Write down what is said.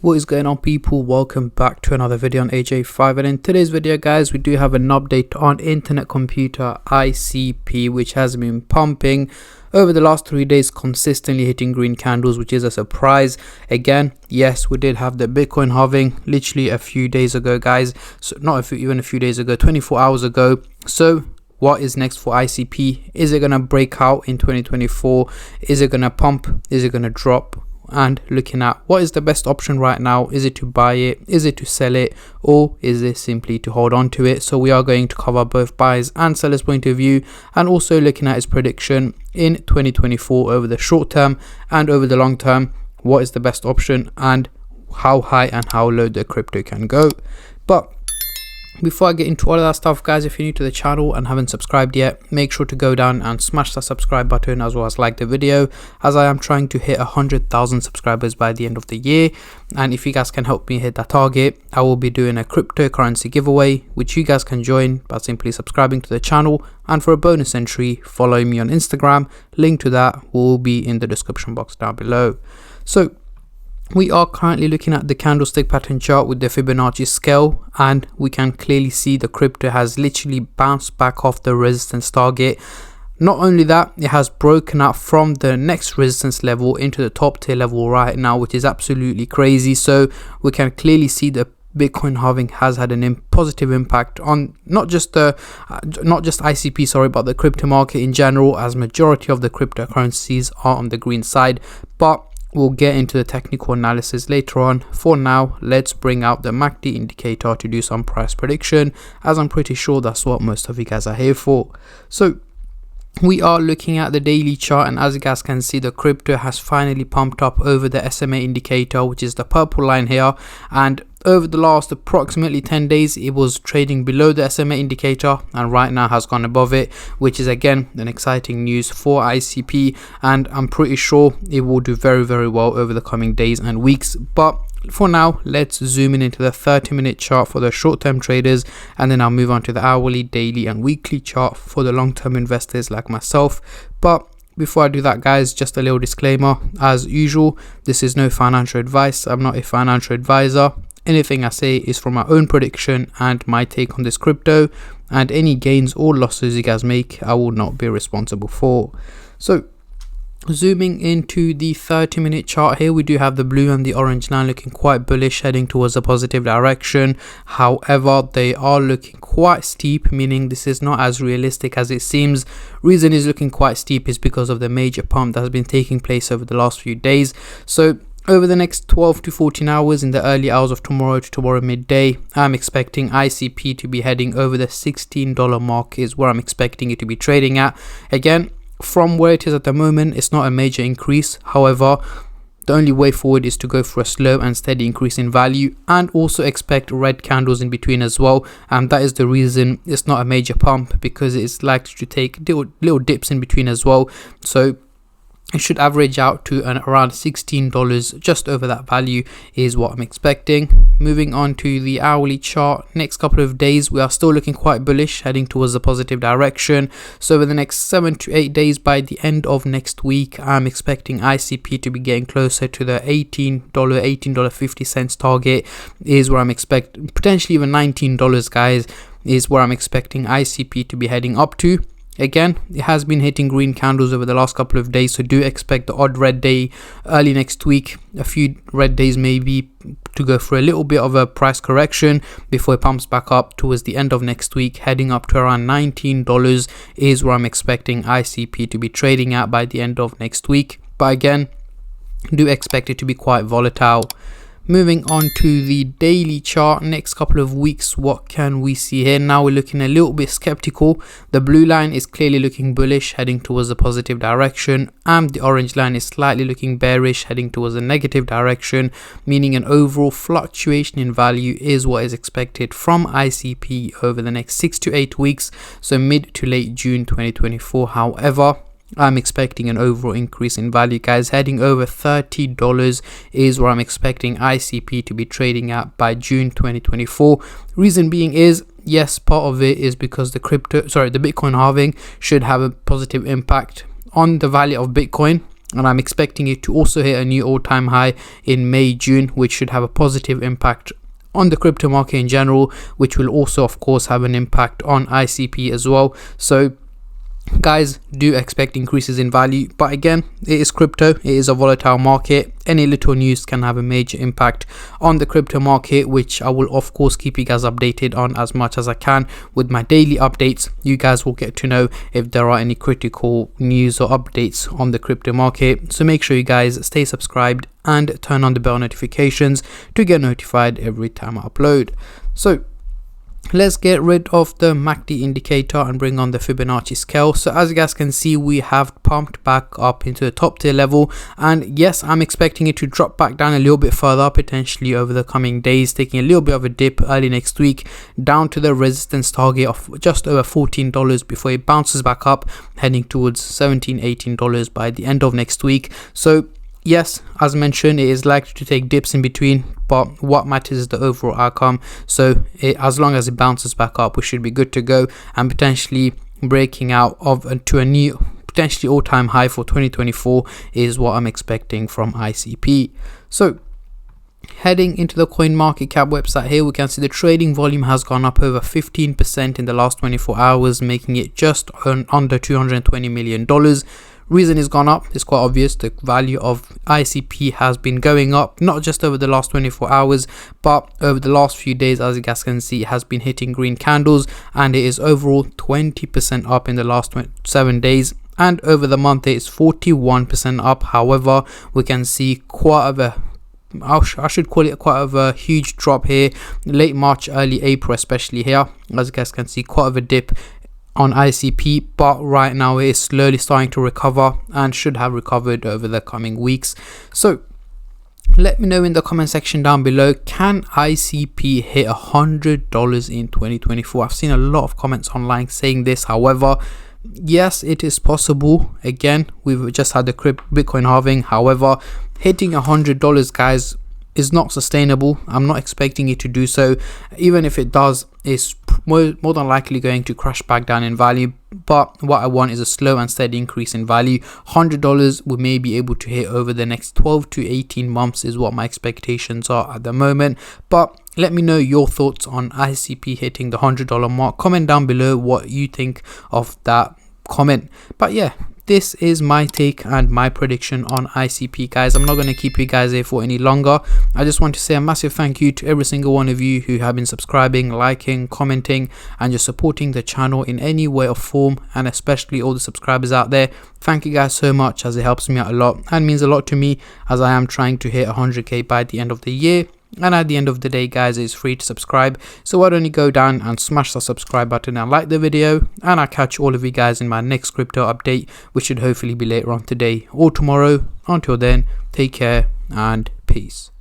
What is going on, people? Welcome back to another video on AJ5, and in today's video guys, we do have an update on Internet Computer ICP, which has been pumping over the last 3 days, consistently hitting green candles, which is a surprise. Again, yes, we did have the Bitcoin halving literally a few days ago guys, so not even a few days ago, 24 hours ago. So what is next for ICP? Is it gonna break out in 2024? Is it gonna pump? Is it gonna drop? And looking at what is the best option right now. Is it to buy it? Is it to sell it? Or is it simply to hold on to it? So we are going to cover both buyers and sellers point of view, and also looking at its prediction in 2024 over the short term and over the long term. What is the best option and how high and how low the crypto can go. But before I get into all of that stuff guys, if you're new to the channel and haven't subscribed yet, make sure to go down and smash that subscribe button, as well as like the video, as I am trying to hit 100,000 subscribers by the end of the year. And if you guys can help me hit that target, I will be doing a cryptocurrency giveaway, which you guys can join by simply subscribing to the channel. And for a bonus entry, follow me on Instagram. Link to that will be in the description box down below. So we are currently looking at the candlestick pattern chart with the Fibonacci scale, and we can clearly see the crypto has literally bounced back off the resistance target. Not only that, it has broken out from the next resistance level into the top tier level right now, which is absolutely crazy. So we can clearly see the Bitcoin halving has had a positive impact on not just ICP, sorry, but the crypto market in general, as majority of the cryptocurrencies are on the green side. But we'll get into the technical analysis later on. For now, let's bring out the MACD indicator to do some price prediction, as I'm pretty sure that's what most of you guys are here for. So we are looking at the daily chart, and as you guys can see, the crypto has finally pumped up over the SMA indicator, which is the purple line here. And over the last approximately 10 days, it was trading below the SMA indicator, and right now has gone above it, which is again an exciting news for ICP, and I'm pretty sure it will do very well over the coming days and weeks. But for now, let's zoom in into the 30-minute chart for the short-term traders, and then I'll move on to the hourly, daily and weekly chart for the long-term investors like myself. But before I do that guys, just a little disclaimer. As usual, this is no financial advice. I'm not a financial advisor. Anything I say is from my own prediction and my take on this crypto, and any gains or losses you guys make, I will not be responsible for. So zooming into the 30-minute chart here, we do have the blue and the orange line looking quite bullish, heading towards a positive direction. However, they are looking quite steep, meaning this is not as realistic as it seems. Reason is looking quite steep is because of the major pump that has been taking place over the last few days. So over the next 12 to 14 hours, in the early hours of tomorrow to tomorrow midday, I'm expecting ICP to be heading over the $16 mark, is where I'm expecting it to be trading at. Again, from where it is at the moment, it's not a major increase. However, the only way forward is to go for a slow and steady increase in value, and also expect red candles in between as well. And that is the reason it's not a major pump, because it's likely to take little dips in between as well. So it should average out to around $16, just over that value is what I'm expecting. Moving on to the hourly chart, next couple of days we are still looking quite bullish, heading towards a positive direction. So over the next 7 to 8 days, by the end of next week, I'm expecting ICP to be getting closer to the $18.50 target, is where I'm expecting, potentially even $19 guys, is where I'm expecting ICP to be heading up to. Again, it has been hitting green candles over the last couple of days, so do expect the odd red day early next week, a few red days maybe, to go for a little bit of a price correction before it pumps back up towards the end of next week, heading up to around $19 is where I'm expecting ICP to be trading at by the end of next week. But again, do expect it to be quite volatile. Moving on to the daily chart, next couple of weeks, what can we see here? Now we're looking a little bit skeptical. The blue line is clearly looking bullish, heading towards a positive direction, and the orange line is slightly looking bearish, heading towards a negative direction, meaning an overall fluctuation in value is what is expected from ICP over the next 6 to 8 weeks, so mid to late June 2024. However, I'm expecting an overall increase in value guys, heading over $30 is where I'm expecting ICP to be trading at by June 2024. Reason being is, yes, part of it is because the Bitcoin halving should have a positive impact on the value of Bitcoin. and I'm expecting it to also hit a new all-time high in May, June, which should have a positive impact on the crypto market in general, which will also of course have an impact on ICP as well. So guys, do expect increases in value, but again, it is crypto, it is a volatile market. Any little news can have a major impact on the crypto market, which I will of course keep you guys updated on as much as I can with my daily updates. You guys will get to know if there are any critical news or updates on the crypto market, so make sure you guys stay subscribed and turn on the bell notifications to get notified every time I upload. So let's get rid of the MACD indicator and bring on the Fibonacci scale. So as you guys can see, we have pumped back up into the top tier level, and yes, I'm expecting it to drop back down a little bit further, potentially over the coming days, taking a little bit of a dip early next week down to the resistance target of just over $14 before it bounces back up, heading towards $17-18 by the end of next week. So yes, as mentioned, it is likely to take dips in between, but what matters is the overall outcome. So as long as it bounces back up, we should be good to go, and potentially breaking out to a new potentially all-time high for 2024 is what I'm expecting from ICP. So heading into the CoinMarketCap website here, we can see the trading volume has gone up over 15% in the last 24 hours, making it just under $220 million. Reason is gone up is quite obvious. The value of ICP has been going up, not just over the last 24 hours, but over the last few days. As you guys can see, it has been hitting green candles, and it is overall 20% up in the last 7 days, and over the month it is 41% up. However, we can see quite of a I should call it quite of a huge drop here, late March, early April, especially here. As you guys can see, quite of a dip on ICP, but right now it is slowly starting to recover and should have recovered over the coming weeks. So let me know in the comment section down below, can ICP hit $100 in 2024? I've seen a lot of comments online saying this. However, yes, it is possible. Again, we've just had the Bitcoin halving. However, hitting $100, guys, is not sustainable. I'm not expecting it to do so. Even if it does, it's more than likely going to crash back down in value. But what I want is a slow and steady increase in value. $100 we may be able to hit over the next 12 to 18 months is what my expectations are at the moment. But let me know your thoughts on ICP hitting the $100 mark. Comment down below what you think of that comment. But yeah, this is my take and my prediction on ICP, guys. I'm not going to keep you guys here for any longer. I just want to say a massive thank you to every single one of you who have been subscribing, liking, commenting, and just supporting the channel in any way or form, and especially all the subscribers out there. Thank you guys so much, as it helps me out a lot and means a lot to me, as I am trying to hit 100k by the end of the year. And at the end of the day, guys, it's free to subscribe, so why don't you go down and smash the subscribe button and like the video, and I'll catch all of you guys in my next crypto update, which should hopefully be later on today or tomorrow. Until then, take care and peace.